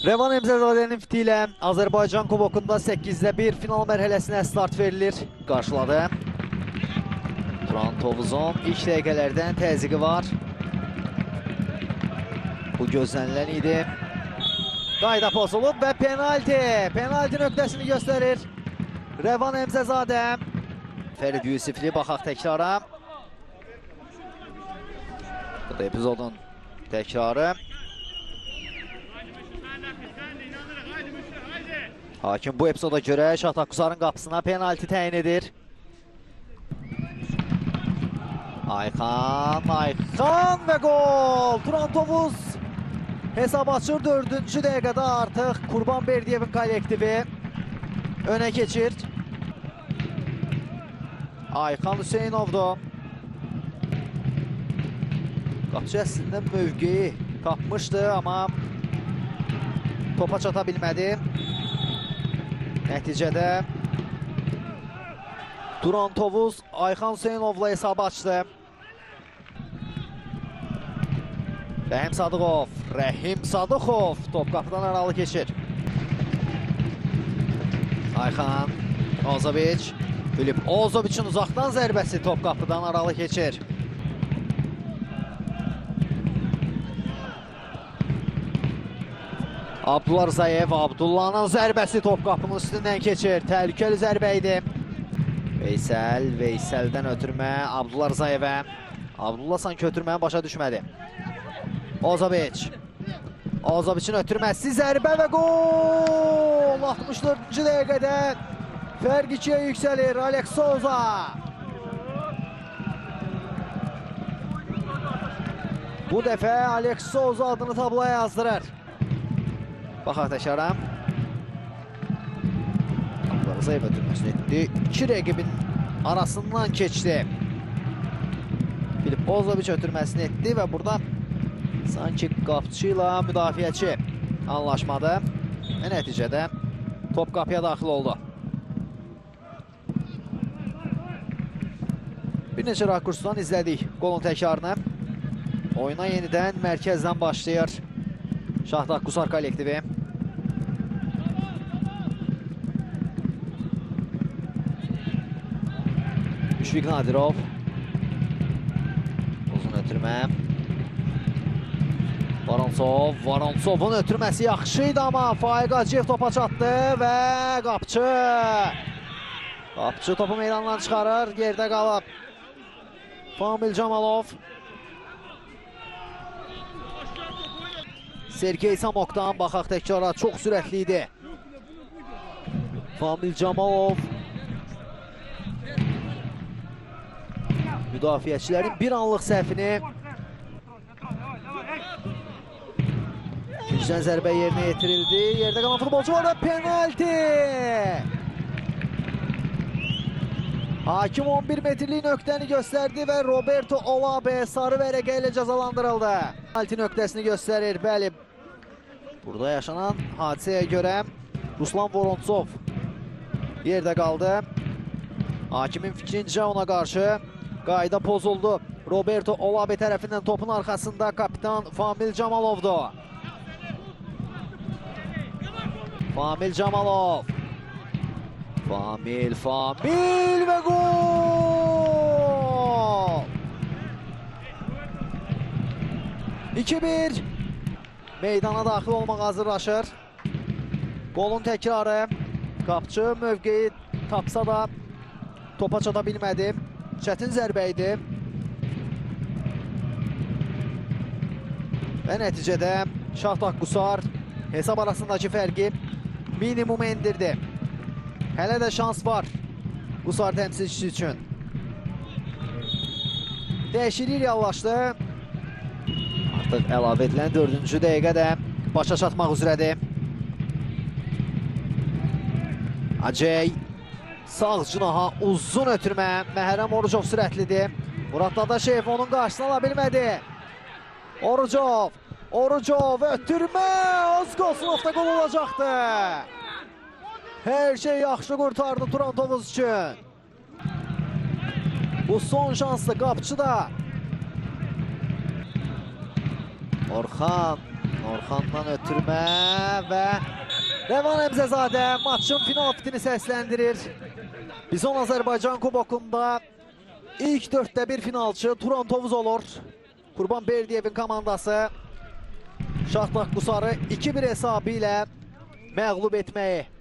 Revan Emzəzadənin fiti ilə Azərbaycan Kubokunda 8-də 1 final mərhələsinə start verilir. Qarşıladı. Turan Tovuzun ilk dəqiqələrdən təzyiqi var. Bu gözlənilən idi. Qayda pozulub və penalti. Penalti nöqtəsini göstərir Revan Emzəzadə. Fərid Yusifli baxaq təkrara. Bu da epizodun təkrarı. Hakim bu epizoda görə Şahtak Qusarın qapısına penalti təyin edir. Ayxan və gol! Turan Tovuz hesab açır 4-cü dəqiqədə artıq Qurbanberdiyevin kollektivi önə keçir. Ayxan Hüseynovdur. Qapçı əslində mövqeyi kapmışdı, amma topa çata bilmədi. Nəticədə Turan Tovuz Ayxan Hüseynovla hesabı açdı. Rəhim Sadıqov top qapıdan aralı keçir. Ayxan Ozoviç, Filip Ozoviçin uzaqdan zərbəsi top qapıdan aralı keçir. Abdullah Rzayev, Abdullah'ın zərbəsi top qapının üstündən keçir. Təhlükəli zərbə idi. Veysel'dən ötürmə Abdullah Rzayevə. Abdullah sanki ötürməni başa düşmədi. Ozoviç. Ozoviçin ötürməsi, zərbə və gol! 64-cü dəqiqədə fərq 2-yə yüksəlir Alex Souza. Bu dəfə Alex Souza adını tabloya yazdırır. Baxaq təkrara. Abdullah Rzayev ötürməsini etdi. İki rəqibin arasından keçdi. Filip Ozoviç ötürməsini etdi və burada sanki qapçı ilə müdafiəçi anlaşmadı. Və nəticədə top qapıya daxil oldu. Bir neçə rakursdan izlədik qolun təkrarını. Oyuna yenidən mərkəzdən başlayır Şahtak Qusar kollektivi. Müşfiq Nadirov. Uzun ötürmə. Varontsovun ötürməsi yaxşı idi, amma Faiq Hacıyev topa çatdı və Qapçı topu meydandan çıxarır, yerdə qalıb Famil Camalov. Sergey Samokdan baxaq təkrara, çox sürətli idi. Famil Camalov. Müdafiəçilərin bir anlıq səhvini ikinci zərbə yerinə yetirildi. Yerdə qalan futbolcu var da penalti! Hakim 11 metrlik nöqtəni göstərdi və Roberto Olabe sarı vərəqə ilə cəzalandırıldı. Penalti nöqtəsini göstərir, bəli. Burada yaşanan hadisəyə görə Ruslan Vorontsov yerdə qaldı. Hakimin fikrincə ona qarşı qayda pozuldu. Roberto Olabe tərəfindən topun arxasında kapitan Famil Camalovdur. Famil Camalov. Famil və gol! 2-1. Meydana daxil olmaq hazırlaşır. Golun təkrarı. Qapçı mövqeyi tapsa da topa çata bilmədi. Çətin zərbə idi. Və nəticədə Şahtak Qusar hesab arasındakı fərqi minimum endirdi. Hələ də şans var Qusar təmsilçisi üçün. Dəyişiklik reallaşdı. Artıq əlavə edilən 4-cü dəqiqədə başa çatmaq üzrədir. Acey sağ cinaha uzun ötürmə. Məhrəm Orucov sürətlidir. Murad Dadaşev onun qarşısına ala bilmədi. Orucov ötürmə. Az Qosnovda qol olacaqdı. Hər şey yaxşı qurtardı Turan Tovuz üçün. Bu son şanslı qapçı da. Orxan Orxandan ötürmə və Rəvan Əmzəzadə maçın final fitini səsləndirir. Bizon Azərbaycan Kubokunda ilk 4-də 1 finalçı Turan Tovuz olur. Qurban Berdiyevin komandası Şahdaq Qusarı 2-1 hesabı ilə məğlub etməyi